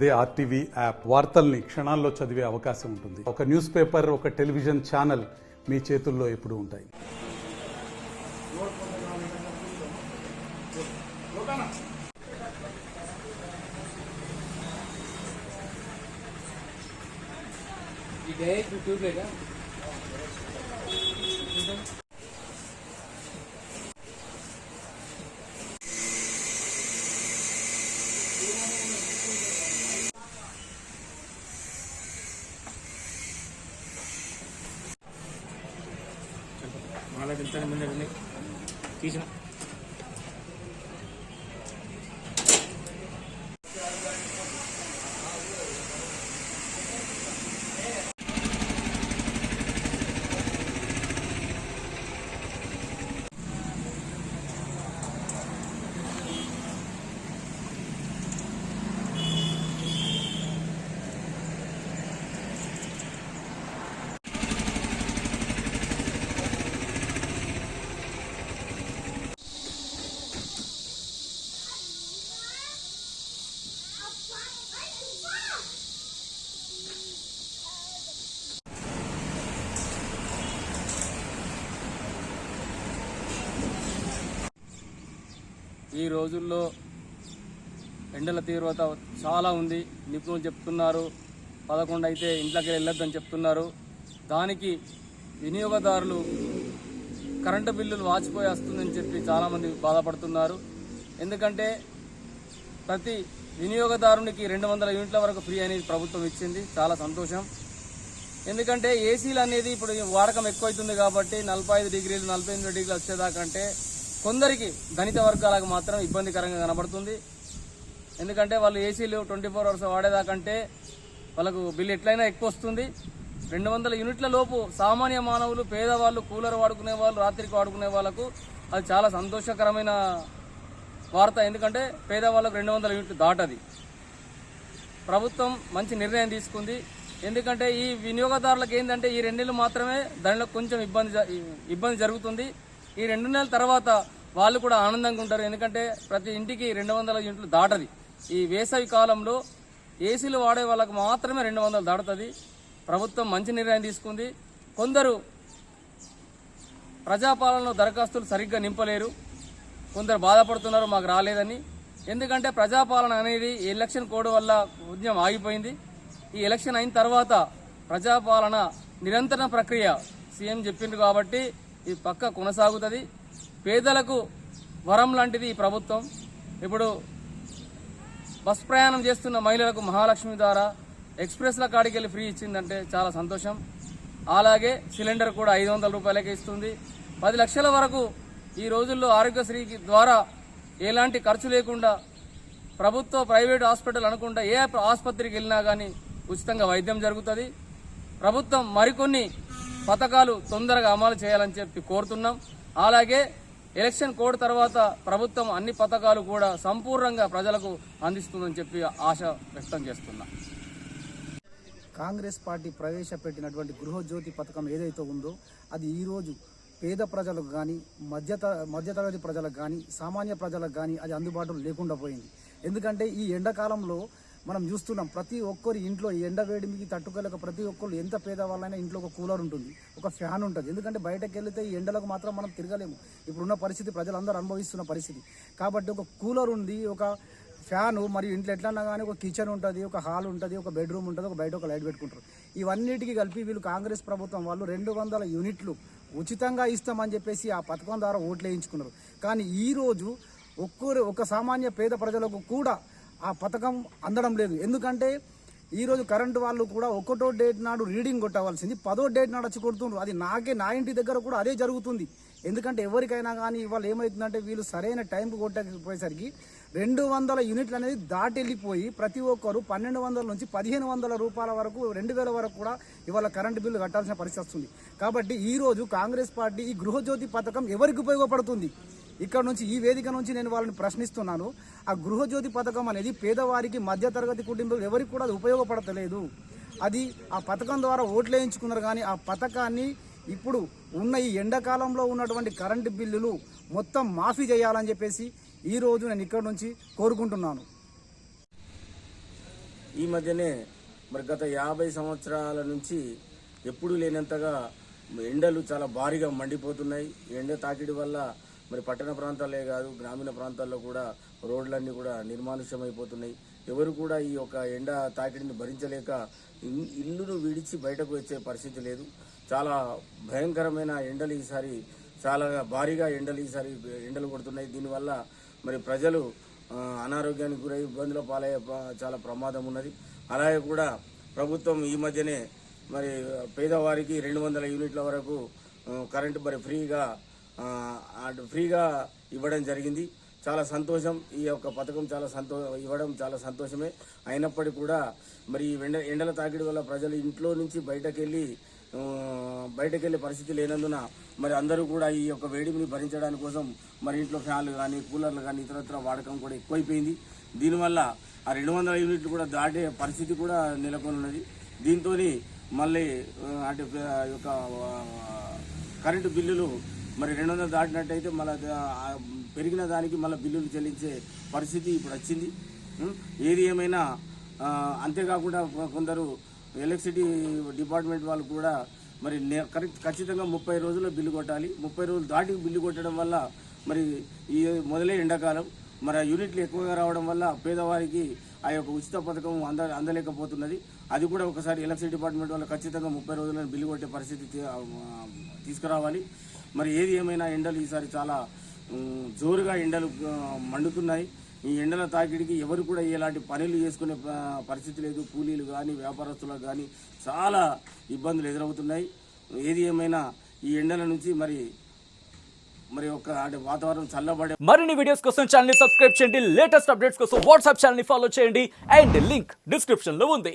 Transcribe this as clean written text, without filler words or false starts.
అదే RTV app వార్తల్ని క్షణాల్లో చదివే అవకాశం ఉంటుంది. ఒక న్యూస్ పేపర్, ఒక టెలివిజన్ ఛానల్ మీ చేతుల్లో ఎప్పుడూ ఉంటాయి. తీసిన ఈ రోజుల్లో ఎండల తీవ్రత చాలా ఉంది. నిపుణులు చెప్తున్నారు 11 అయితే ఇంట్లోకి వెళ్ళొద్దని చెప్తున్నారు. దానికి వినియోగదారులు కరెంటు బిల్లులు వాచిపోయి వస్తుందని చెప్పి చాలామంది బాధపడుతున్నారు. ఎందుకంటే ప్రతి వినియోగదారునికి 200 యూనిట్ల వరకు ఫ్రీ అనేది ప్రభుత్వం ఇచ్చింది. చాలా సంతోషం. ఎందుకంటే ఏసీలు అనేది ఇప్పుడు వాడకం ఎక్కువైతుంది కాబట్టి 45 డిగ్రీలు 48 డిగ్రీలు వచ్చేదాకంటే కొందరికి ధనిక వర్గాలకు మాత్రం ఇబ్బందికరంగా కనబడుతుంది. ఎందుకంటే వాళ్ళు ఏసీలు 24 అవర్స్ వాడేదాకంటే వాళ్ళకు బిల్లు ఎట్లయినా ఎక్కువ వస్తుంది. 200 యూనిట్ల లోపు సామాన్య మానవులు, పేదవాళ్ళు, కూలర్ వాడుకునే వాళ్ళు, రాత్రికి వాడుకునే వాళ్ళకు అది చాలా సంతోషకరమైన వార్త. ఎందుకంటే పేదవాళ్ళకు 200 యూనిట్లు దాటది. ప్రభుత్వం మంచి నిర్ణయం తీసుకుంది. ఎందుకంటే ఈ వినియోగదారులకు ఏంటంటే ఈ 2 నెలలు మాత్రమే దానిలో కొంచెం ఇబ్బంది జరుగుతుంది. ఈ 2 నెలల తర్వాత వాళ్ళు కూడా ఆనందంగా ఉంటారు. ఎందుకంటే ప్రతి ఇంటికి 200 యూనిట్లు దాటది. ఈ వేసవి కాలంలో ఏసీలు వాడే వాళ్ళకు మాత్రమే 200 దాటుతుంది. ప్రభుత్వం మంచి నిర్ణయం తీసుకుంది. కొందరు ప్రజాపాలనలో దరఖాస్తులు సరిగ్గా నింపలేరు, కొందరు బాధపడుతున్నారు మాకు రాలేదని. ఎందుకంటే ప్రజాపాలన అనేది ఎలక్షన్ కోడ్ వల్ల ఉద్యమం ఆగిపోయింది. ఈ ఎలక్షన్ అయిన తర్వాత ప్రజాపాలన నిరంతర ప్రక్రియ సీఎం చెప్పిండ్రు కాబట్టి ఇది పక్క కొనసాగుతుంది. పేదలకు వరం లాంటిది ఈ ప్రభుత్వం. ఇప్పుడు బస్ ప్రయాణం చేస్తున్న మహిళలకు మహాలక్ష్మి ద్వారా ఎక్స్ప్రెస్ల కాడికి వెళ్ళి ఫ్రీ ఇచ్చిందంటే చాలా సంతోషం. అలాగే సిలిండర్ కూడా 500 రూపాయలకే ఇస్తుంది. 10 లక్షల వరకు ఈ రోజుల్లో ఆరోగ్యశ్రీ ద్వారా ఎలాంటి ఖర్చు లేకుండా ప్రభుత్వ ప్రైవేట్ హాస్పిటల్ అనుకుంటా ఏ ఆసుపత్రికి వెళ్ళినా కానీ ఉచితంగా వైద్యం జరుగుతుంది. ప్రభుత్వం మరికొన్ని పథకాలు తొందరగా అమలు చేయాలని చెప్పి కోరుతున్నాం. అలాగే ఎలక్షన్ కోడ్ తర్వాత ప్రభుత్వం అన్ని పథకాలు కూడా సంపూర్ణంగా ప్రజలకు అందిస్తుందని చెప్పి ఆశ వ్యక్తం చేస్తున్నాం. కాంగ్రెస్ పార్టీ ప్రవేశపెట్టినటువంటి గృహజ్యోతి పథకం ఏదైతే ఉందో అది ఈరోజు పేద ప్రజలకు కానీ మధ్యతరగతి ప్రజలకు కానీ సామాన్య ప్రజలకు కానీ అది అందుబాటులో లేకుండా పోయింది. ఎందుకంటే ఈ ఎండాకాలంలో మనం చూస్తున్నాం ప్రతి ఒక్కరి ఇంట్లో ఎండ వేడిమికి తట్టుకోలేక ప్రతి ఒక్కరు ఎంత పేదవాళ్ళైనా ఇంట్లో ఒక కూలర్ ఉంటుంది, ఒక ఫ్యాన్ ఉంటుంది. ఎందుకంటే బయటకు వెళితే ఈ ఎండలకు మాత్రం మనం తిరగలేము. ఇప్పుడున్న పరిస్థితి ప్రజలందరూ అనుభవిస్తున్న పరిస్థితి కాబట్టి ఒక కూలర్ ఉంది, ఒక ఫ్యాను, మరియు ఇంట్లో ఎట్లన్నా కానీ ఒక కిచెన్ ఉంటుంది, ఒక హాల్ ఉంటుంది, ఒక బెడ్రూమ్ ఉంటుంది, ఒక బయట ఒక లైట్ పెట్టుకుంటారు. ఇవన్నిటికీ కలిపి వీళ్ళు కాంగ్రెస్ ప్రభుత్వం వాళ్ళు 200 యూనిట్లు ఉచితంగా ఇస్తామని చెప్పేసి ఆ పథకం ద్వారా ఓట్లు వేయించుకున్నారు. కానీ ఈరోజు ఒక సామాన్య పేద ప్రజలకు కూడా ఆ పథకం అందడం లేదు. ఎందుకంటే ఈరోజు కరెంటు వాళ్ళు కూడా 1వ డేట్ నాడు రీడింగ్ కొట్టవలసింది 10వ డేట్ నాడు వచ్చి కొడుతుండ్రు. అది నా ఇంటి దగ్గర కూడా అదే జరుగుతుంది. ఎందుకంటే ఎవరికైనా కానీ ఇవాళ ఏమవుతుందంటే వీళ్ళు సరైన టైంకి కొట్టకపోయేసరికి 200 యూనిట్లు అనేది దాటి వెళ్ళిపోయి ప్రతి ఒక్కరు 1200 నుంచి 1500 రూపాయల వరకు 2000 వరకు కూడా ఇవాళ కరెంటు బిల్లు కట్టాల్సిన పరిస్థితి వస్తుంది. కాబట్టి ఈరోజు కాంగ్రెస్ పార్టీ ఈ గృహజ్యోతి పథకం ఎవరికి ఉపయోగపడుతుంది? ఇక్కడ నుంచి ఈ వేదిక నుంచి నేను వాళ్ళని ప్రశ్నిస్తున్నాను. ఆ గృహజ్యోతి పథకం అనేది పేదవారికి మధ్యతరగతి కుటుంబాలు ఎవరికి కూడా అది ఉపయోగపడతలేదు. అది ఆ పథకం ద్వారా ఓట్లు వేయించుకున్నారు. కానీ ఆ పథకాన్ని ఇప్పుడు ఉన్న ఈ ఎండాకాలంలో ఉన్నటువంటి కరెంటు బిల్లులు మొత్తం మాఫీ చేయాలని చెప్పేసి ఈరోజు నేను ఇక్కడ నుంచి కోరుకుంటున్నాను. ఈ మధ్యనే మరి గత 50 సంవత్సరాల నుంచి ఎప్పుడూ లేనంతగా ఎండలు చాలా భారీగా మండిపోతున్నాయి. ఎండ తాకిడి వల్ల మరి పట్టణ ప్రాంతాలే కాదు గ్రామీణ ప్రాంతాల్లో కూడా రోడ్లన్నీ కూడా నిర్మానుష్యమైపోతున్నాయి. ఎవరు కూడా ఈ యొక్క ఎండ తాకిడిని భరించలేక ఇల్లును విడిచి బయటకు వచ్చే పరిస్థితి లేదు. చాలా భయంకరమైన ఎండలు ఈసారి, చాలా భారీగా ఎండలు కొడుతున్నాయి. దీనివల్ల మరి ప్రజలు అనారోగ్యానికి గురై ఇబ్బందుల పాలయ్యే చాలా ప్రమాదం ఉన్నది. అలాగే కూడా ప్రభుత్వం ఈ మధ్యనే మరి పేదవారికి 200 యూనిట్ల వరకు కరెంటు మరి ఫ్రీగా ఇవ్వడం జరిగింది. చాలా సంతోషం. ఈ యొక్క పథకం ఇవ్వడం చాలా సంతోషమే. అయినప్పటికీ కూడా మరి ఎండల తాకిడి వల్ల ప్రజలు ఇంట్లో నుంచి బయటకెళ్ళే పరిస్థితి లేనందున మరి అందరూ కూడా ఈ యొక్క వేడిని భరించడానికి కోసం మరి ఇంట్లో ఫ్యాన్లు కానీ కూలర్లు కానీ ఇతరత్ర వాడకం కూడా ఎక్కువైపోయింది. దీనివల్ల ఆ 200 యూనిట్లు కూడా దాటే పరిస్థితి కూడా నెలకొని ఉన్నది. దీంతో మళ్ళీ అంటే యొక్క కరెంటు బిల్లులు మరి 200 దాటినట్టయితే మళ్ళీ పెరిగిన దానికి మళ్ళీ బిల్లులు చెల్లించే పరిస్థితి ఇప్పుడు వచ్చింది. ఏది ఏమైనా అంతేకాకుండా కొందరు ఎలక్ట్రిసిటీ డిపార్ట్మెంట్ వాళ్ళు కూడా మరి ఖచ్చితంగా 30 రోజుల్లో బిల్లు కొట్టాలి. 30 రోజులు దాటి బిల్లు కొట్టడం వల్ల మరి ఈ మొదలే ఎండాకాలం మరి ఆ యూనిట్లు ఎక్కువగా రావడం వల్ల పేదవారికి ఆ యొక్క ఉచిత పథకం అందలేకపోతున్నది. అది కూడా ఒకసారి ఎలక్ట్రిసిటీ డిపార్ట్మెంట్ వాళ్ళు ఖచ్చితంగా 30 రోజులను బిల్లు కొట్టే పరిస్థితి తీసుకురావాలి. మరి ఏది ఏమైనా ఎండలు ఈసారి చాలా జోరుగా ఎండలు మండుతున్నాయి. ఈ ఎండల తాకిడికి ఎవరు కూడా ఎలాంటి పనులు చేసుకునే పరిస్థితి లేదు. కూలీలు కానీ వ్యాపారస్తులకు కానీ చాలా ఇబ్బందులు ఎదురవుతున్నాయి. ఏది ఏమైనా ఈ ఎండల నుంచి మరి ఒక వాతావరణం చల్లబడే మరిన్ని వీడియోస్ కోసం ఛానల్ ని సబ్స్క్రైబ్ చేయండి. లేటెస్ట్ అప్డేట్స్ కోసం వాట్సాప్ ఛానల్ ని ఫాలో చేయండి. అండ్ లింక్ డిస్క్రిప్షన్ లో ఉంది.